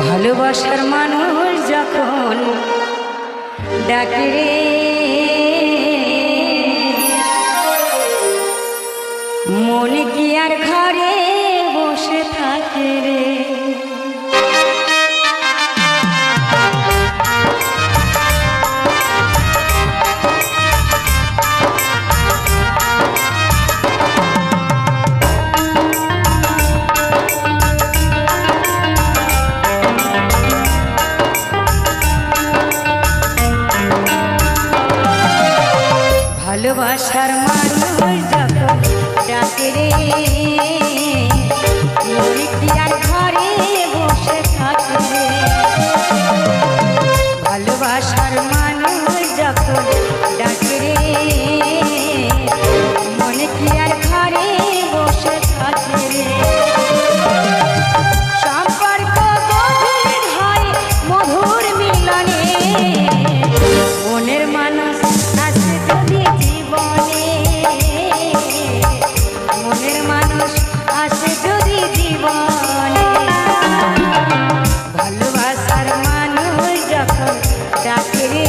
ভালোবাসার মানুষ যখন ডাকে রে, মন কি আর ঘরে বসে থাকে রে। ভালোবাসার মানুষ যখন ডাকে রে, মন কি আর ঘরে বসে থাকে রে। ভালোবাসার মানুষ যখন ডাকে রে, মন কি আর ঘরে বসে থাকে রে। সম্পর্ক গভীর হয় মধুর মিলনে, মনের মানুষ আছে যদি জীবনে, মনের মানুষ আছে যদি জীবনে। ভালোবাসার মানুষ যখন ডাকে রে,